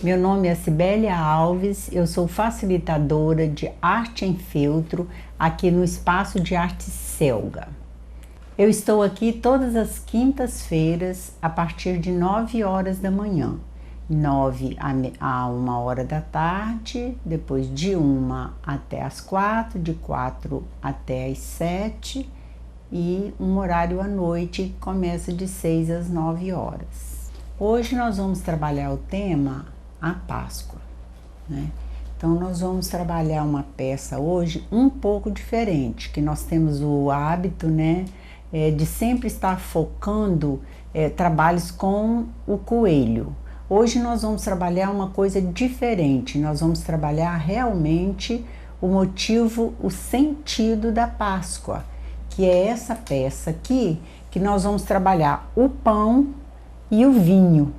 Meu nome é Cibélia Alves, eu sou facilitadora de arte em feltro aqui no Espaço de Arte Selga. Eu estou aqui todas as quintas-feiras a partir de 9 horas da manhã, 9 a 1 hora da tarde, depois de 1 até as 4, de 4 até as 7 e um horário à noite que começa de 6 às 9 horas. Hoje nós vamos trabalhar o tema a Páscoa, né? Então nós vamos trabalhar uma peça hoje um pouco diferente, que nós temos o hábito, né, de sempre estar focando trabalhos com o coelho. Hoje nós vamos trabalhar uma coisa diferente, nós vamos trabalhar realmente o motivo, o sentido da Páscoa, que é essa peça aqui, que nós vamos trabalhar o pão e o vinho,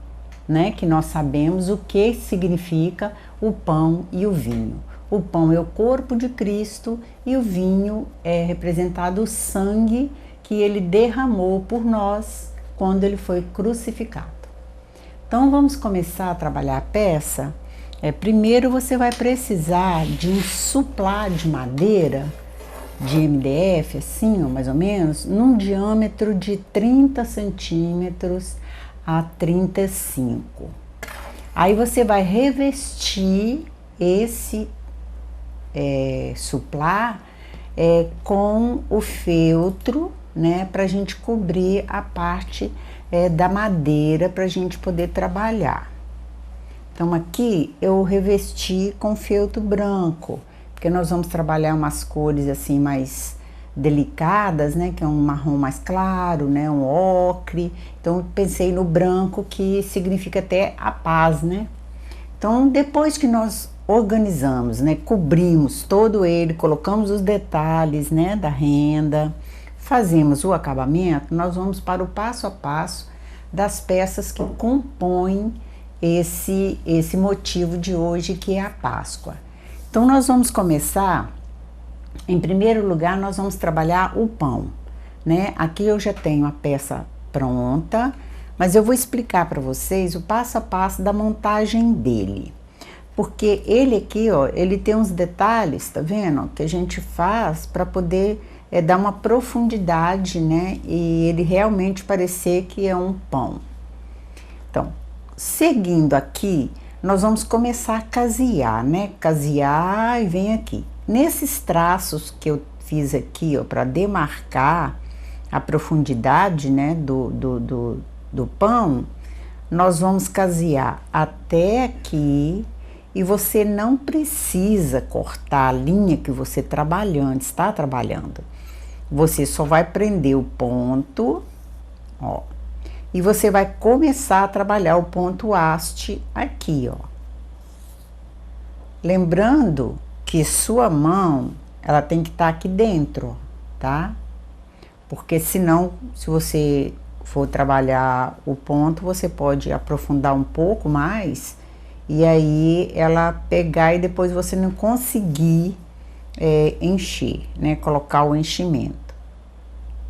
né? Que nós sabemos o que significa o pão e o vinho. O pão é o corpo de Cristo e o vinho é representado o sangue que ele derramou por nós quando ele foi crucificado. Então vamos começar a trabalhar a peça. Primeiro você vai precisar de um suplá de madeira de MDF, assim, ou mais ou menos, num diâmetro de 30 centímetros a 35. Aí você vai revestir esse suplá com o feltro, né, para a gente cobrir a parte da madeira para a gente poder trabalhar. Então aqui eu revesti com feltro branco, porque nós vamos trabalhar umas cores assim mais delicadas, né, que é um marrom mais claro, né, um ocre. Então eu pensei no branco, que significa até a paz, né? Então depois que nós organizamos, né, cobrimos todo ele, colocamos os detalhes, né, da renda, fazemos o acabamento, nós vamos para o passo a passo das peças que compõem esse motivo de hoje, que é a Páscoa. Então nós vamos começar. Em primeiro lugar, nós vamos trabalhar o pão, né? Aqui eu já tenho a peça pronta, mas eu vou explicar para vocês o passo a passo da montagem dele. Porque ele aqui, ó, ele tem uns detalhes, tá vendo? Que a gente faz para poder dar uma profundidade, né? E ele realmente parecer que é um pão. Então, seguindo aqui, nós vamos começar a casear, né? Casear e vem aqui. Nesses traços que eu fiz aqui, ó, para demarcar a profundidade, né, do pão, nós vamos casear até aqui, e você não precisa cortar a linha que você está trabalhando. Você só vai prender o ponto, ó, e você vai começar a trabalhar o ponto haste aqui, ó. Lembrando que sua mão, ela tem que estar aqui dentro, tá? Porque senão, se você for trabalhar o ponto, você pode aprofundar um pouco mais e aí ela pegar e depois você não conseguir encher, né? Colocar o enchimento.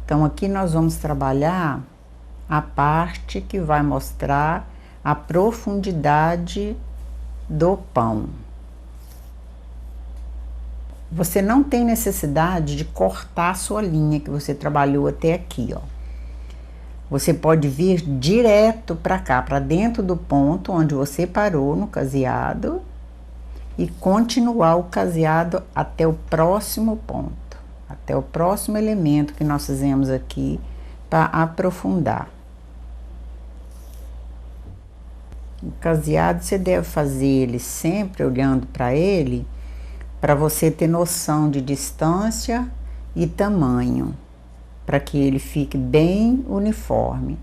Então aqui nós vamos trabalhar a parte que vai mostrar a profundidade do pão. Você não tem necessidade de cortar a sua linha que você trabalhou até aqui, ó. Você pode vir direto para cá, para dentro do ponto onde você parou no caseado e continuar o caseado até o próximo ponto, até o próximo elemento que nós fizemos aqui para aprofundar. O caseado você deve fazer ele sempre olhando para ele, para você ter noção de distância e tamanho, para que ele fique bem uniforme.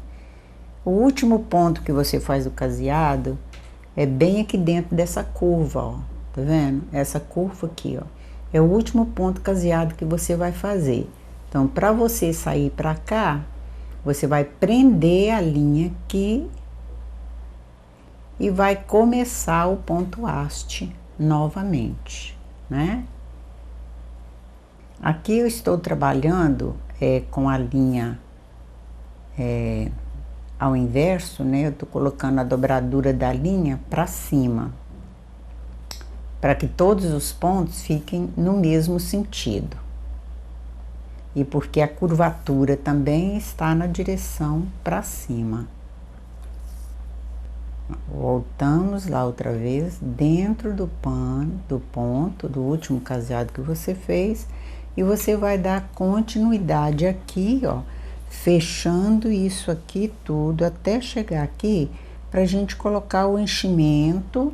O último ponto que você faz o caseado é bem aqui dentro dessa curva, ó, tá vendo? Essa curva aqui, ó, é o último ponto caseado que você vai fazer. Então, para você sair para cá, você vai prender a linha aqui e vai começar o ponto haste novamente, né? Aqui eu estou trabalhando com a linha ao inverso, né? Eu tô colocando a dobradura da linha para cima, para que todos os pontos fiquem no mesmo sentido. E porque a curvatura também está na direção para cima. Voltamos lá outra vez, dentro do pano, do ponto, do último caseado que você fez, e você vai dar continuidade aqui, ó, fechando isso aqui tudo, até chegar aqui, pra gente colocar o enchimento,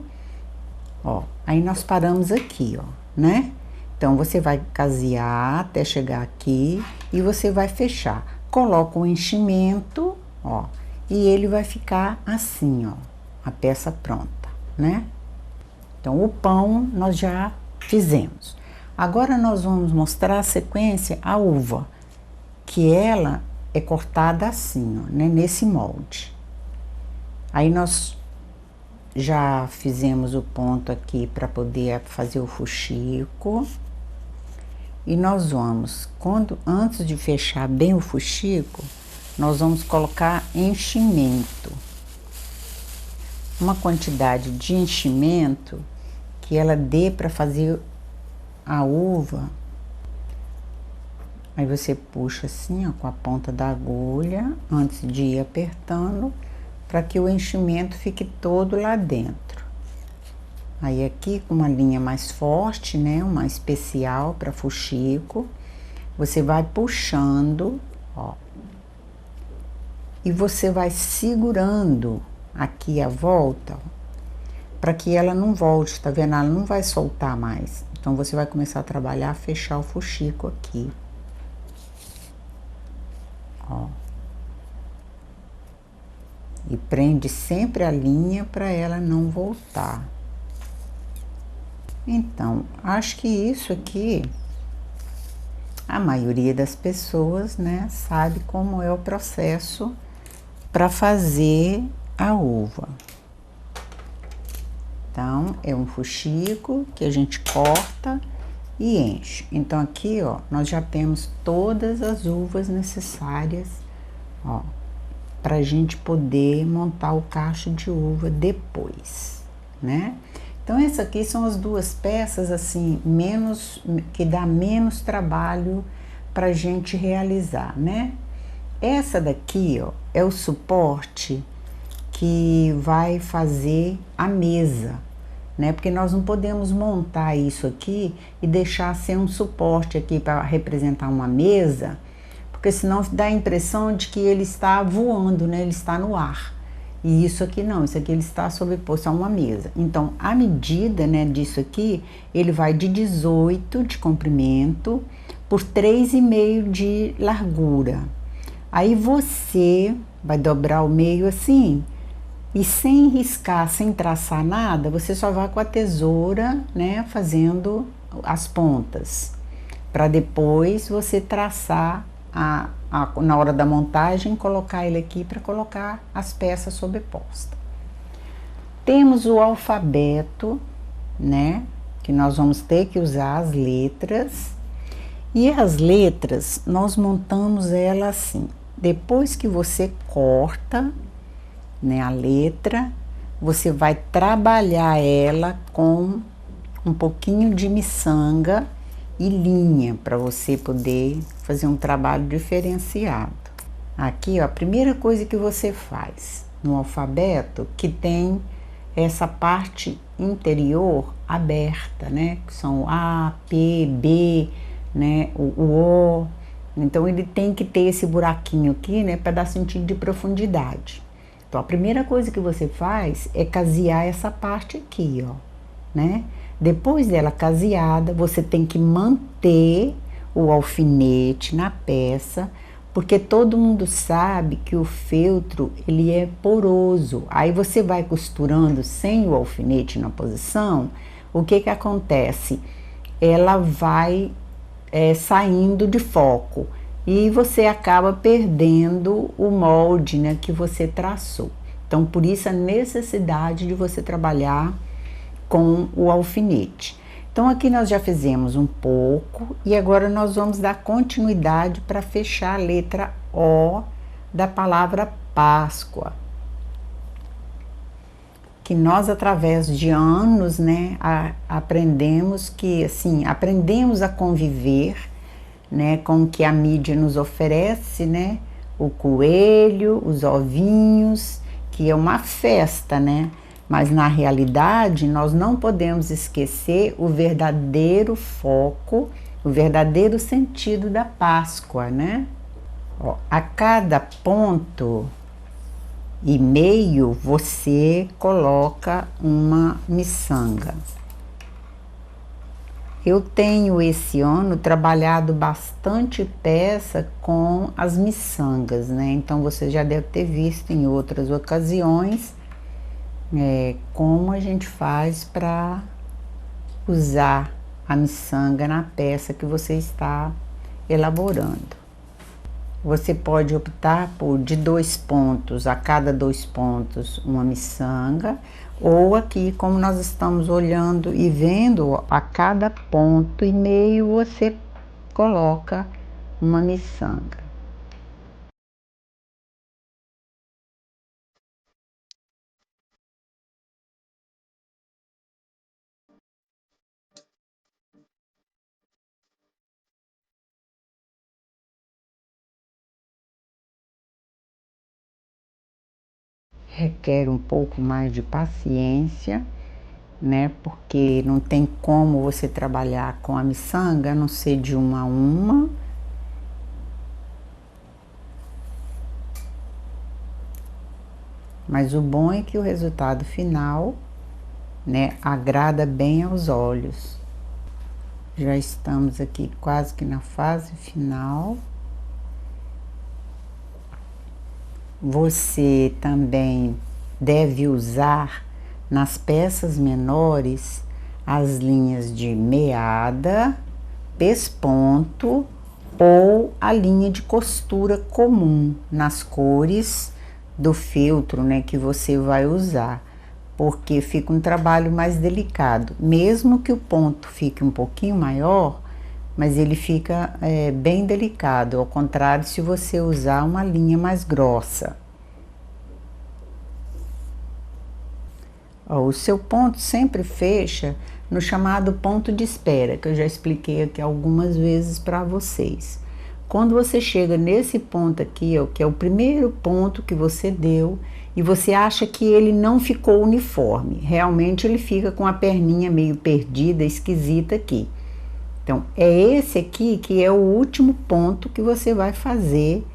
ó. Aí nós paramos aqui, ó, né? Então, você vai casear até chegar aqui e você vai fechar. Coloca o enchimento, ó, e ele vai ficar assim, ó, a peça pronta, né? Então, o pão nós já fizemos. Agora, nós vamos mostrar a sequência, a uva, que ela é cortada assim, ó, né, nesse molde. Aí, nós já fizemos o ponto aqui para poder fazer o fuxico. E nós vamos, antes de fechar bem o fuxico, nós vamos colocar enchimento. Uma quantidade de enchimento que ela dê para fazer a uva. Aí você puxa assim, ó, com a ponta da agulha, antes de ir apertando, para que o enchimento fique todo lá dentro. Aí aqui com uma linha mais forte, né, uma especial para fuxico, você vai puxando, ó, e você vai segurando aqui a volta, para que ela não volte, tá vendo? Ela não vai soltar mais. Então você vai começar a trabalhar, fechar o fuxico aqui, ó. E prende sempre a linha para ela não voltar. Então, acho que isso aqui, a maioria das pessoas, né, sabe como é o processo para fazer a uva. Então, é um fuxico que a gente corta e enche. Então, aqui, ó, nós já temos todas as uvas necessárias, ó, para a gente poder montar o cacho de uva depois, né? Então, essas aqui são as duas peças, assim, que dá menos trabalho pra gente realizar, né? Essa daqui, ó, é o suporte que vai fazer a mesa, né? Porque nós não podemos montar isso aqui e deixar ser um suporte aqui para representar uma mesa, porque senão dá a impressão de que ele está voando, né? Ele está no ar. E isso aqui não, isso aqui ele está sobreposto a uma mesa. Então, a medida, né, disso aqui, ele vai de 18 de comprimento por 3,5 de largura. Aí você vai dobrar o meio assim, e sem riscar, sem traçar nada, você só vai com a tesoura, né, fazendo as pontas, para depois você traçar na hora da montagem, colocar ele aqui para colocar as peças sobrepostas. Temos o alfabeto, né, que nós vamos ter que usar as letras, e as letras nós montamos ela assim. Depois que você corta, né, a letra, você vai trabalhar ela com um pouquinho de miçanga e linha, para você poder fazer um trabalho diferenciado. Aqui, ó, a primeira coisa que você faz no alfabeto, que tem essa parte interior aberta, né, que são A, P, B, né, o O. Então, ele tem que ter esse buraquinho aqui, né, para dar sentido de profundidade. Então, a primeira coisa que você faz é casear essa parte aqui, ó, né? Depois dela caseada, você tem que manter o alfinete na peça, porque todo mundo sabe que o feltro, ele é poroso. Aí você vai costurando sem o alfinete na posição, o que que acontece? Ela vai saindo de foco e você acaba perdendo o molde, né, que você traçou. Então, por isso a necessidade de você trabalhar com o alfinete. Então, aqui nós já fizemos um pouco e agora nós vamos dar continuidade para fechar a letra O da palavra Páscoa, que nós através de anos, né, aprendemos que assim, aprendemos a conviver, né, com o que a mídia nos oferece, né, o coelho, os ovinhos, que é uma festa, né, mas na realidade nós não podemos esquecer o verdadeiro foco, o verdadeiro sentido da Páscoa, né? Ó, a cada ponto e meio você coloca uma miçanga. Eu tenho esse ano trabalhado bastante peça com as miçangas, né? Então você já deve ter visto em outras ocasiões como a gente faz para usar a miçanga na peça que você está elaborando. Você pode optar por de 2 pontos, a cada 2 pontos uma miçanga, ou aqui, como nós estamos olhando e vendo, a cada ponto e meio você coloca uma miçanga. Requer um pouco mais de paciência, né? Porque não tem como você trabalhar com a miçanga a não ser de uma a uma. Mas o bom é que o resultado final, né, agrada bem aos olhos. Já estamos aqui quase que na fase final. Você também deve usar nas peças menores as linhas de meada, pesponto ou a linha de costura comum nas cores do feltro, né, que você vai usar, porque fica um trabalho mais delicado, mesmo que o ponto fique um pouquinho maior, mas ele fica bem delicado, ao contrário se você usar uma linha mais grossa. Ó, o seu ponto sempre fecha no chamado ponto de espera, que eu já expliquei aqui algumas vezes para vocês. Quando você chega nesse ponto aqui, ó, que é o primeiro ponto que você deu, e você acha que ele não ficou uniforme, realmente ele fica com a perninha meio perdida, esquisita aqui. Então, é esse aqui que é o último ponto que você vai fazer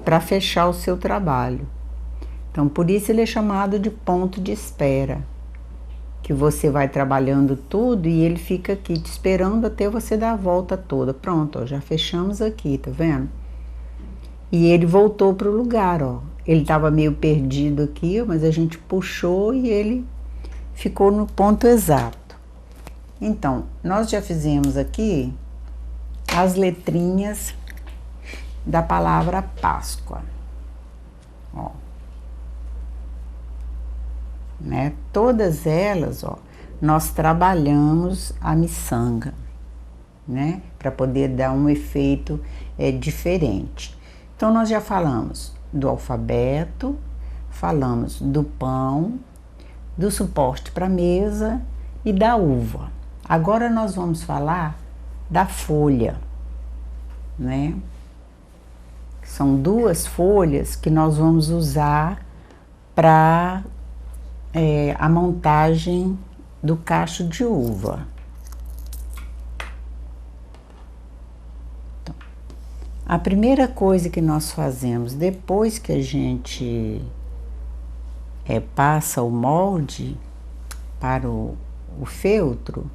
para fechar o seu trabalho. Então, por isso ele é chamado de ponto de espera, que você vai trabalhando tudo e ele fica aqui te esperando até você dar a volta toda. Pronto, ó, já fechamos aqui, tá vendo? E ele voltou para o lugar, ó. Ele estava meio perdido aqui, mas a gente puxou e ele ficou no ponto exato. Então, nós já fizemos aqui as letrinhas da palavra Páscoa, ó. Né? Todas elas, ó, nós trabalhamos a miçanga, né? Para poder dar um efeito diferente. Então, nós já falamos do alfabeto, falamos do pão, do suporte para mesa e da uva. Agora nós vamos falar da folha, né? São 2 folhas que nós vamos usar para a montagem do cacho de uva. Então, a primeira coisa que nós fazemos depois que a gente passa o molde para o feltro,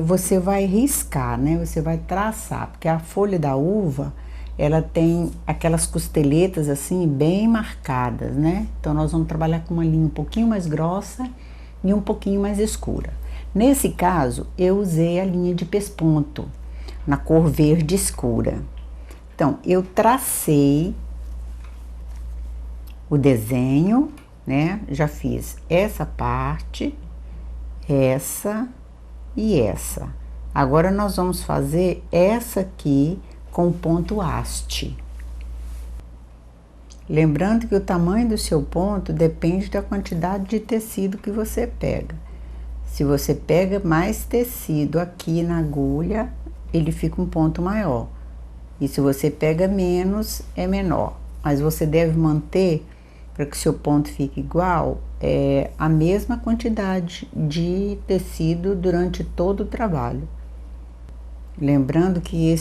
você vai riscar, né? Você vai traçar, porque a folha da uva ela tem aquelas costeletas assim bem marcadas, né? Então nós vamos trabalhar com uma linha um pouquinho mais grossa e um pouquinho mais escura. Nesse caso, eu usei a linha de pesponto, na cor verde escura. Então, eu tracei o desenho, né? Já fiz essa parte, essa e essa. Agora nós vamos fazer essa aqui com ponto haste. Lembrando que o tamanho do seu ponto depende da quantidade de tecido que você pega. Se você pega mais tecido aqui na agulha, ele fica um ponto maior. E se você pega menos, é menor. Mas você deve manter, para que seu ponto fique igual, a mesma quantidade de tecido durante todo o trabalho. Lembrando que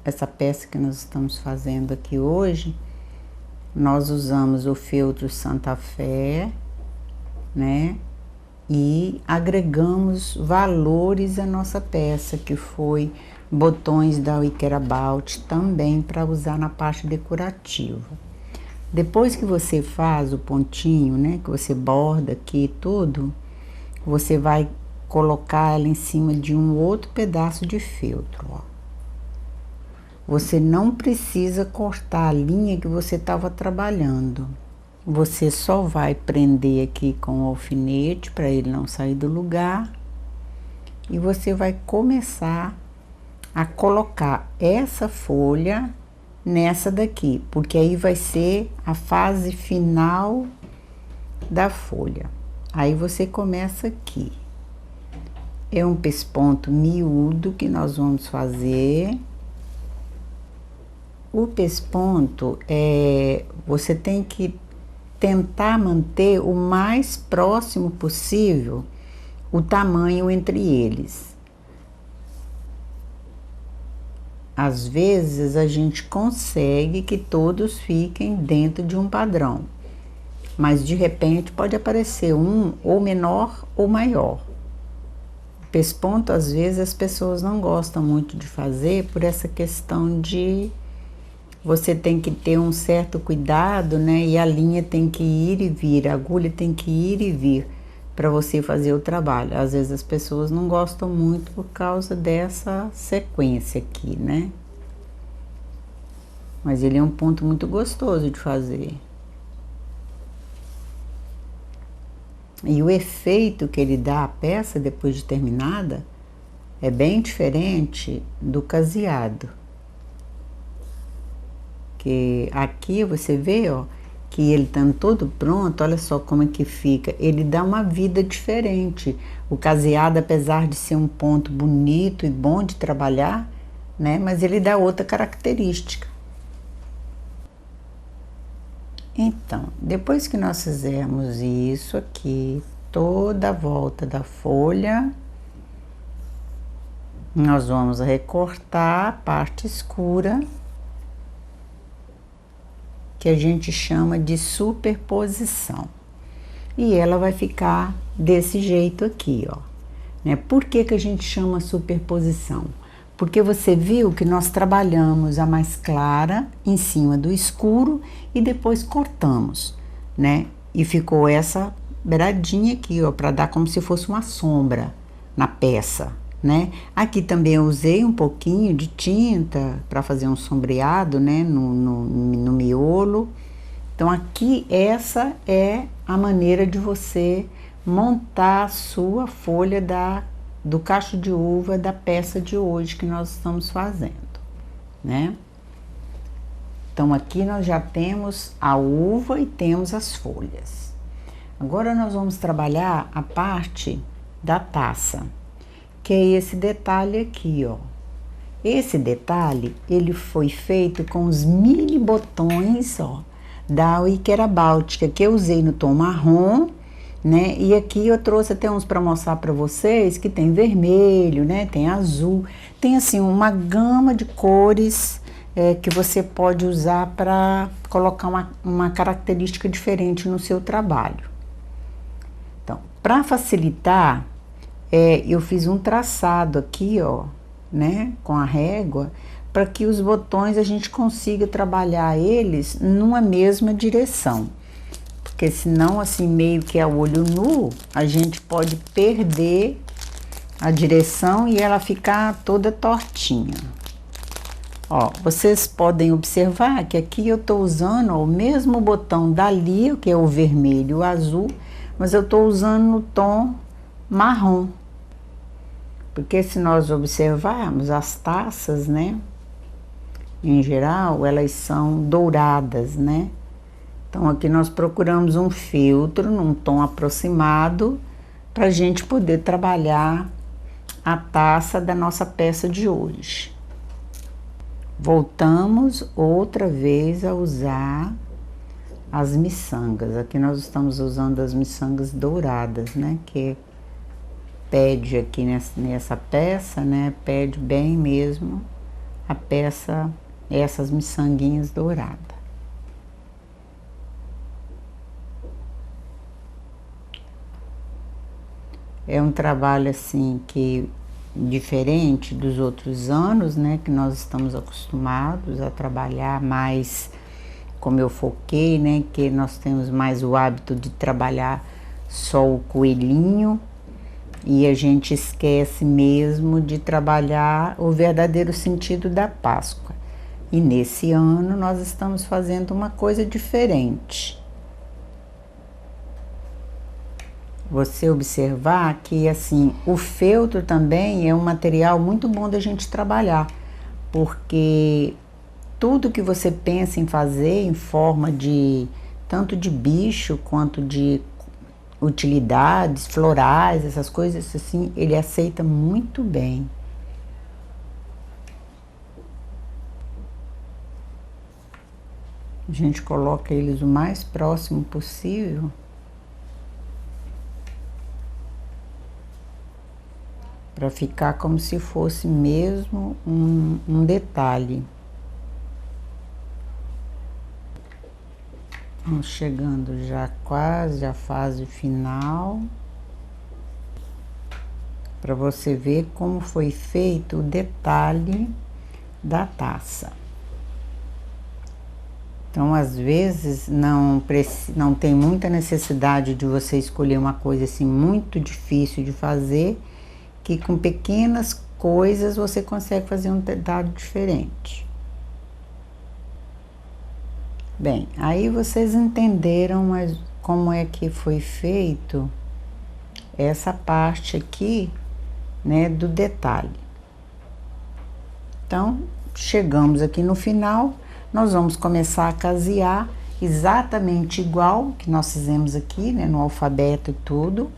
essa peça que nós estamos fazendo aqui hoje, nós usamos o feltro Santa Fé, né? E agregamos valores à nossa peça, que foi botões da We Care About, também para usar na parte decorativa. Depois que você faz o pontinho, né, que você borda aqui tudo, você vai colocar ela em cima de um outro pedaço de feltro, ó. Você não precisa cortar a linha que você estava trabalhando. Você só vai prender aqui com o alfinete para ele não sair do lugar. E você vai começar a colocar essa folha nessa daqui, porque aí vai ser a fase final da folha. Aí você começa aqui. É um pesponto miúdo que nós vamos fazer. O pesponto, você tem que tentar manter o mais próximo possível o tamanho entre eles. Às vezes a gente consegue que todos fiquem dentro de um padrão, mas de repente pode aparecer um ou menor ou maior. O pesponto, às vezes as pessoas não gostam muito de fazer por essa questão de você tem que ter um certo cuidado, né? E a linha tem que ir e vir, a agulha tem que ir e vir para você fazer o trabalho. Às vezes as pessoas não gostam muito por causa dessa sequência aqui, né? Mas ele é um ponto muito gostoso de fazer. E o efeito que ele dá à peça depois de terminada é bem diferente do caseado. Que aqui você vê, ó, que ele estando todo pronto, olha só como é que fica. Ele dá uma vida diferente. O caseado, apesar de ser um ponto bonito e bom de trabalhar, né, mas ele dá outra característica. Então, depois que nós fizermos isso aqui, toda a volta da folha, nós vamos recortar a parte escura, que a gente chama de superposição. E ela vai ficar desse jeito aqui, ó. Né? Por que que a gente chama superposição? Porque você viu que nós trabalhamos a mais clara em cima do escuro e depois cortamos, né? E ficou essa beiradinha aqui, ó, para dar como se fosse uma sombra na peça, né? Aqui também eu usei um pouquinho de tinta para fazer um sombreado, né, no miolo. Então aqui essa é a maneira de você montar a sua folha do cacho de uva da peça de hoje que nós estamos fazendo, né? Então aqui nós já temos a uva e temos as folhas. Agora nós vamos trabalhar a parte da taça, que é esse detalhe aqui, ó. Esse detalhe, ele foi feito com os mini botões, ó, da We Care About, que eu usei no tom marrom, né? E aqui eu trouxe até uns para mostrar para vocês, que tem vermelho, né? Tem azul, tem assim uma gama de cores que você pode usar para colocar uma característica diferente no seu trabalho. Então, para facilitar, eu fiz um traçado aqui, ó, né, com a régua, para que os botões a gente consiga trabalhar eles numa mesma direção. Porque senão, assim, meio que a olho nu, a gente pode perder a direção e ela ficar toda tortinha. Ó, vocês podem observar que aqui eu tô usando, ó, o mesmo botão dali, que é o vermelho e o azul, mas eu tô usando no tom marrom. Porque se nós observarmos as taças, né, em geral, elas são douradas, né? Então aqui nós procuramos um feltro num tom aproximado para a gente poder trabalhar a taça da nossa peça de hoje. Voltamos outra vez a usar as miçangas. Aqui nós estamos usando as miçangas douradas, né? Que pede aqui nessa peça, né? Pede bem mesmo a peça, essas miçanguinhas douradas. É um trabalho assim que diferente dos outros anos, né, que nós estamos acostumados a trabalhar mais, como eu foquei, né, que nós temos mais o hábito de trabalhar só o coelhinho e a gente esquece mesmo de trabalhar o verdadeiro sentido da Páscoa. E nesse ano nós estamos fazendo uma coisa diferente. Você observar que assim, o feltro também é um material muito bom da gente trabalhar, porque tudo que você pensa em fazer em forma de tanto de bicho quanto de utilidades florais, essas coisas assim, ele aceita muito bem. A gente coloca eles o mais próximo possível. Para ficar como se fosse mesmo um detalhe. Vamos chegando já quase à fase final. Para você ver como foi feito o detalhe da taça. Então, às vezes, não tem muita necessidade de você escolher uma coisa assim muito difícil de fazer, que com pequenas coisas você consegue fazer um detalhe diferente. Bem, aí vocês entenderam como é que foi feito essa parte aqui, né, do detalhe. Então, chegamos aqui no final, nós vamos começar a casear exatamente igual que nós fizemos aqui, né, no alfabeto e tudo,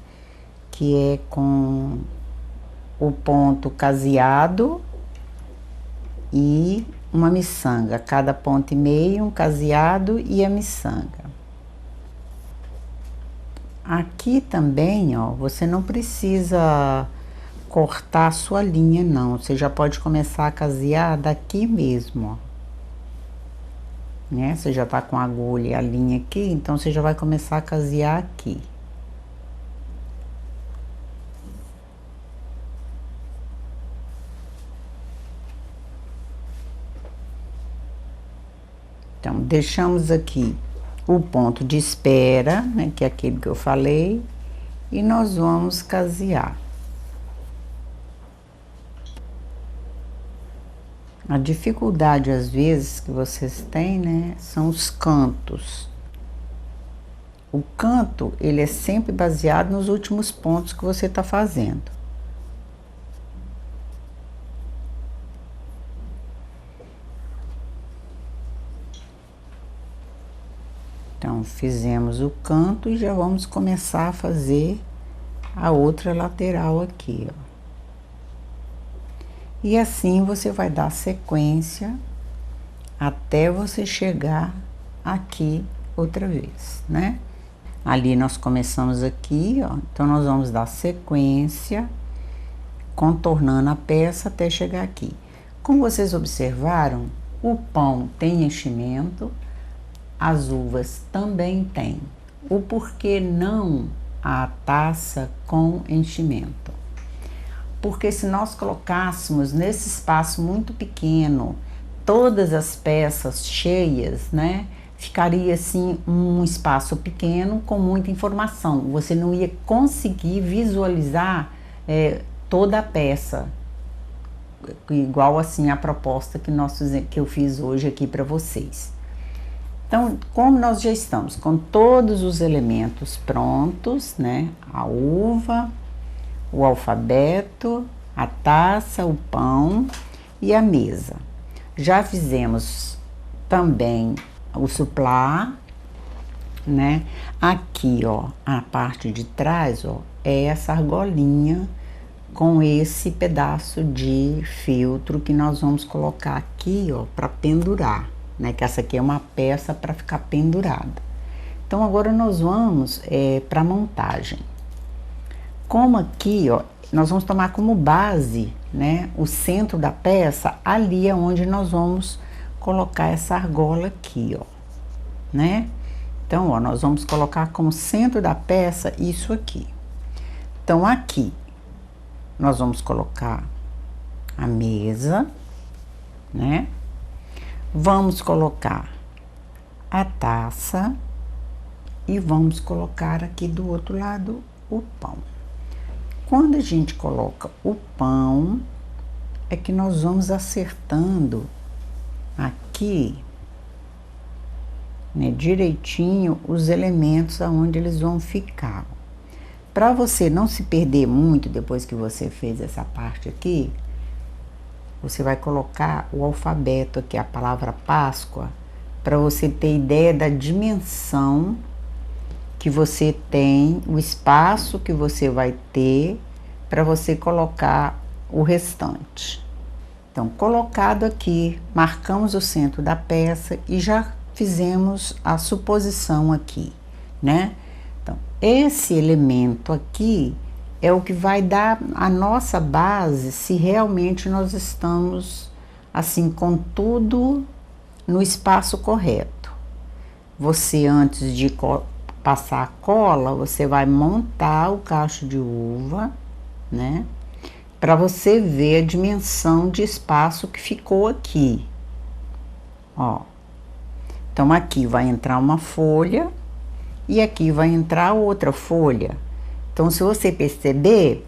que é com o ponto caseado e uma miçanga, cada ponto e meio, um caseado e a miçanga. Aqui também, ó, você não precisa cortar a sua linha, não. Você já pode começar a casear daqui mesmo, ó. Né? Você já tá com a agulha e a linha aqui, então você já vai começar a casear aqui. Então, deixamos aqui o ponto de espera, né, que é aquele que eu falei, e nós vamos casear. A dificuldade, às vezes, que vocês têm, né, são os cantos. O canto, ele é sempre baseado nos últimos pontos que você está fazendo. Então, fizemos o canto e já vamos começar a fazer a outra lateral aqui, ó. E assim você vai dar sequência até você chegar aqui outra vez, né? Ali nós começamos aqui, ó. Então, nós vamos dar sequência, contornando a peça até chegar aqui. Como vocês observaram, o pão tem enchimento, as uvas também têm. O porquê não a taça com enchimento? Porque se nós colocássemos nesse espaço muito pequeno todas as peças cheias, né, ficaria assim um espaço pequeno com muita informação. Você não ia conseguir visualizar toda a peça, igual assim a proposta que eu fiz hoje aqui para vocês. Então, como nós já estamos com todos os elementos prontos, né? A uva, o alfabeto, a taça, o pão e a mesa. Já fizemos também o suplá, né? Aqui, ó, a parte de trás, ó, é essa argolinha com esse pedaço de feltro que nós vamos colocar aqui, ó, para pendurar, né? Que essa aqui é uma peça para ficar pendurada. Então agora nós vamos para montagem. Como aqui, ó, nós vamos tomar como base, né, o centro da peça, ali é onde nós vamos colocar essa argola aqui, ó, né? Então, ó, nós vamos colocar como centro da peça isso aqui. Então, aqui, nós vamos colocar a mesa, né? Vamos colocar a taça e vamos colocar aqui do outro lado o pão. Quando a gente coloca o pão, é que nós vamos acertando aqui, né, direitinho os elementos aonde eles vão ficar. Para você não se perder muito depois que você fez essa parte aqui, você vai colocar o alfabeto aqui, a palavra Páscoa, para você ter ideia da dimensão que você tem, o espaço que você vai ter para você colocar o restante. Então, colocado aqui, marcamos o centro da peça e já fizemos a suposição aqui, né? Então, esse elemento aqui é o que vai dar a nossa base se realmente nós estamos assim com tudo no espaço correto. Você, antes de passar a cola, você vai montar o cacho de uva, né? Para você ver a dimensão de espaço que ficou aqui, ó. Então, aqui vai entrar uma folha e aqui vai entrar outra folha. Então, se você perceber,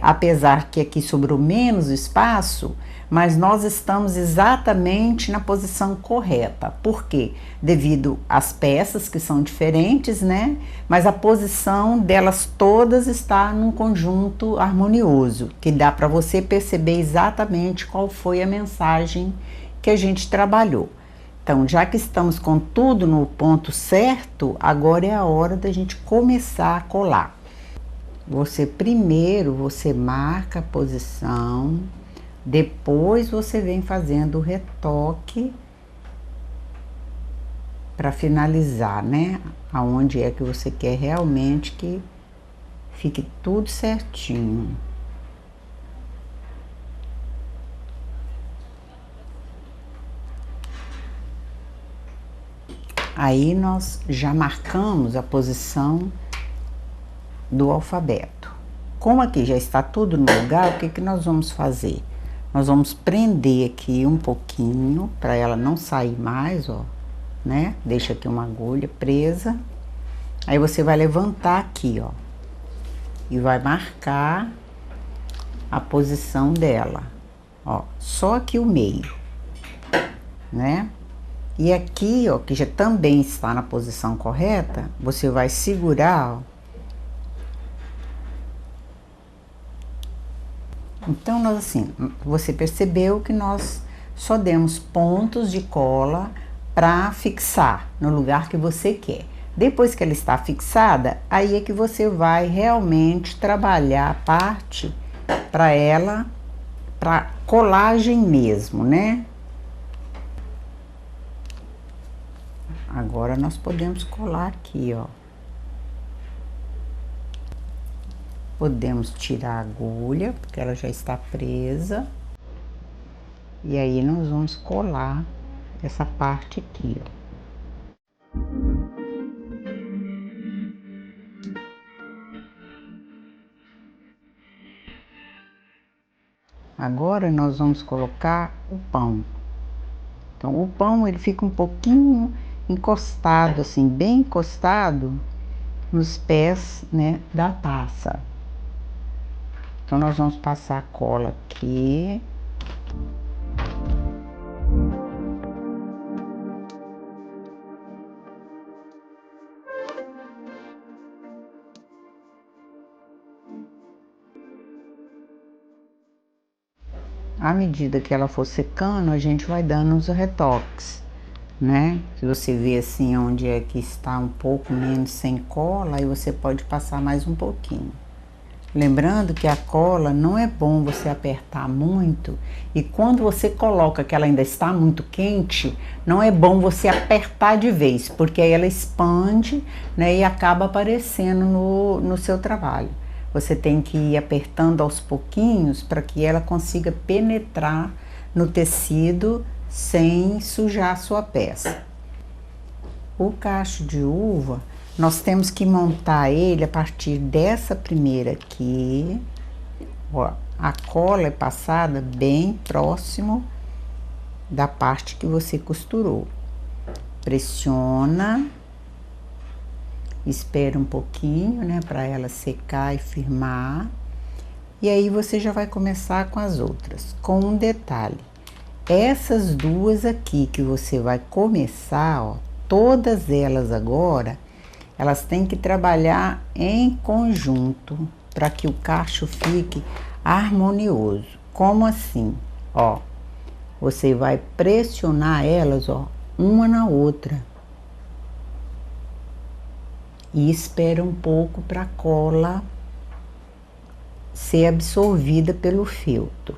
apesar que aqui sobrou menos espaço, mas nós estamos exatamente na posição correta. Por quê? Devido às peças que são diferentes, né? Mas a posição delas todas está num conjunto harmonioso, que dá para você perceber exatamente qual foi a mensagem que a gente trabalhou. Então, já que estamos com tudo no ponto certo, agora é a hora da gente começar a colar. Primeiro você marca a posição, depois você vem fazendo o retoque para finalizar, né? Aonde é que você quer realmente que fique tudo certinho. Aí nós já marcamos a posição do alfabeto. Como aqui já está tudo no lugar, o que que nós vamos fazer? Nós vamos prender aqui um pouquinho para ela não sair mais, ó, né? Deixa aqui uma agulha presa. Aí você vai levantar aqui, ó, e vai marcar a posição dela, ó, só aqui o meio, né? E aqui, ó, que já também está na posição correta, você vai segurar, ó. Então, nós assim, você percebeu que nós só demos pontos de cola para fixar no lugar que você quer. Depois que ela está fixada, aí é que você vai realmente trabalhar a parte para ela, para colagem mesmo, né? Agora nós podemos colar aqui, ó. Podemos tirar a agulha, porque ela já está presa. E aí nós vamos colar essa parte aqui, ó. Agora nós vamos colocar o pão. Então, o pão ele fica um pouquinho encostado, assim, bem encostado nos pés, né, da taça. Então, nós vamos passar a cola aqui. à medida que ela for secando, a gente vai dando os retoques, né? Se você vê assim onde é que está um pouco menos sem cola, aí você pode passar mais um pouquinho. Lembrando que a cola não é bom você apertar muito, e quando você coloca que ela ainda está muito quente, não é bom você apertar de vez, porque aí ela expande, né, e acaba aparecendo no seu trabalho. Você tem que ir apertando aos pouquinhos para que ela consiga penetrar no tecido sem sujar a sua peça. O cacho de uva, nós temos que montar ele a partir dessa primeira aqui. Ó, a cola é passada bem próximo da parte que você costurou. Pressiona, espera um pouquinho, né, para ela secar e firmar. E aí você já vai começar com as outras, com um detalhe. Essas duas aqui que você vai começar, ó, todas elas agora, elas têm que trabalhar em conjunto para que o cacho fique harmonioso. Como assim? Ó, você vai pressionar elas, ó, uma na outra. E espera um pouco para a cola ser absorvida pelo feltro.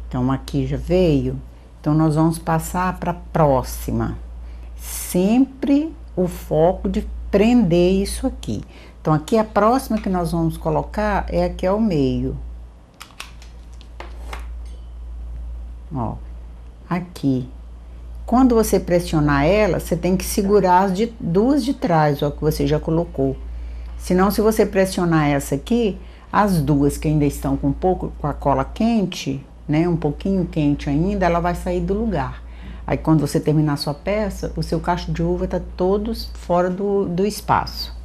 Então aqui já veio. Então nós vamos passar para a próxima. Sempre o foco de prender isso aqui. Então aqui a próxima que nós vamos colocar é aqui ao meio. Ó, aqui. Quando você pressionar ela, você tem que segurar as duas de trás, ó, que você já colocou. Senão, se você pressionar essa aqui, as duas que ainda estão com um pouco, com a cola quente, né, um pouquinho quente ainda, ela vai sair do lugar. Aí, quando você terminar a sua peça, o seu cacho de uva tá todos fora do espaço.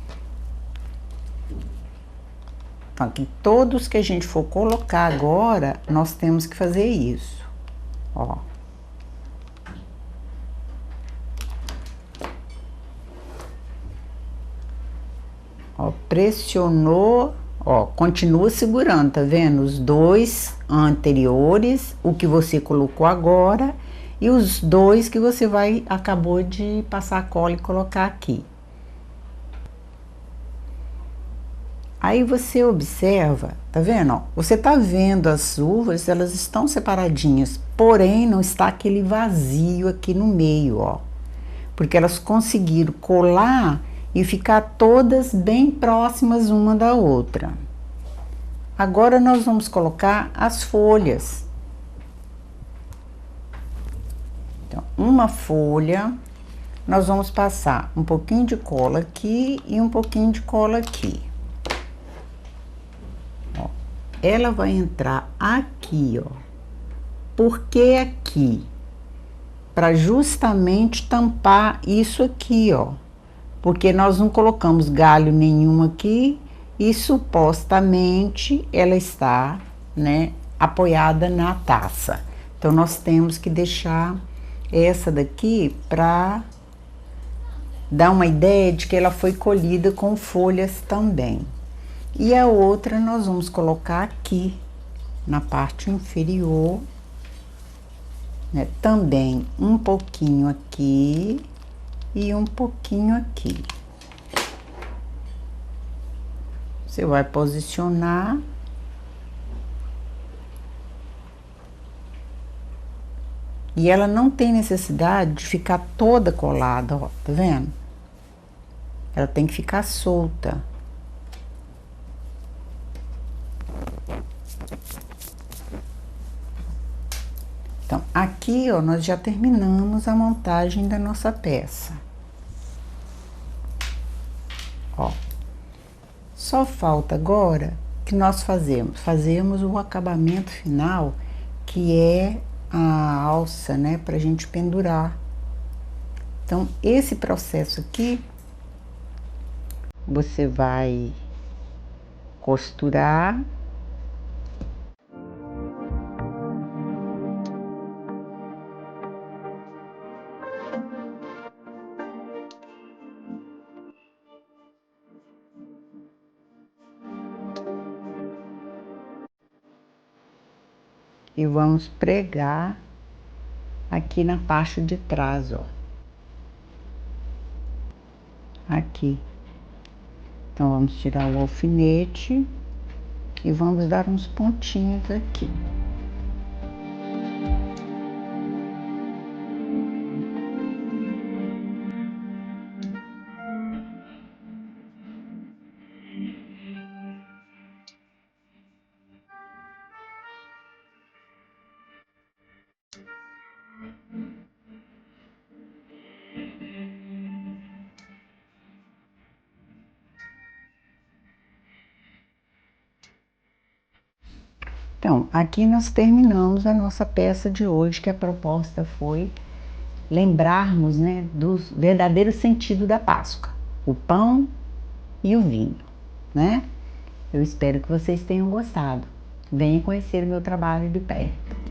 Então, aqui, todos que a gente for colocar agora, nós temos que fazer isso, ó. Ó, pressionou, ó, continua segurando, tá vendo? Os dois anteriores, o que você colocou agora, e os dois que você acabou de passar a cola e colocar aqui. Aí você observa, tá vendo? Ó, você tá vendo as uvas, elas estão separadinhas, porém não está aquele vazio aqui no meio, ó. Porque elas conseguiram colar e ficar todas bem próximas uma da outra. Agora nós vamos colocar as folhas. Então, uma folha, nós vamos passar um pouquinho de cola aqui e um pouquinho de cola aqui. Ó, ela vai entrar aqui, ó. Por que aqui? Para justamente tampar isso aqui, ó. Porque nós não colocamos galho nenhum aqui e supostamente ela está, né, apoiada na taça. Então nós temos que deixar essa daqui para dar uma ideia de que ela foi colhida com folhas também. E a outra nós vamos colocar aqui na parte inferior, né, também um pouquinho aqui e um pouquinho aqui. Você vai posicionar. E ela não tem necessidade de ficar toda colada, ó, tá vendo? Ela tem que ficar solta. Então, aqui, ó, nós já terminamos a montagem da nossa peça. Ó. Só falta agora que nós fazemos o acabamento final, que é a alça, né, pra gente pendurar. Então, esse processo aqui, você vai costurar. e vamos pregar aqui na parte de trás, ó. Aqui. Então, vamos tirar o alfinete e vamos dar uns pontinhos aqui. Então, aqui nós terminamos a nossa peça de hoje, que a proposta foi lembrarmos, né, do verdadeiro sentido da Páscoa, o pão e o vinho, né? Eu espero que vocês tenham gostado. Venham conhecer o meu trabalho de perto.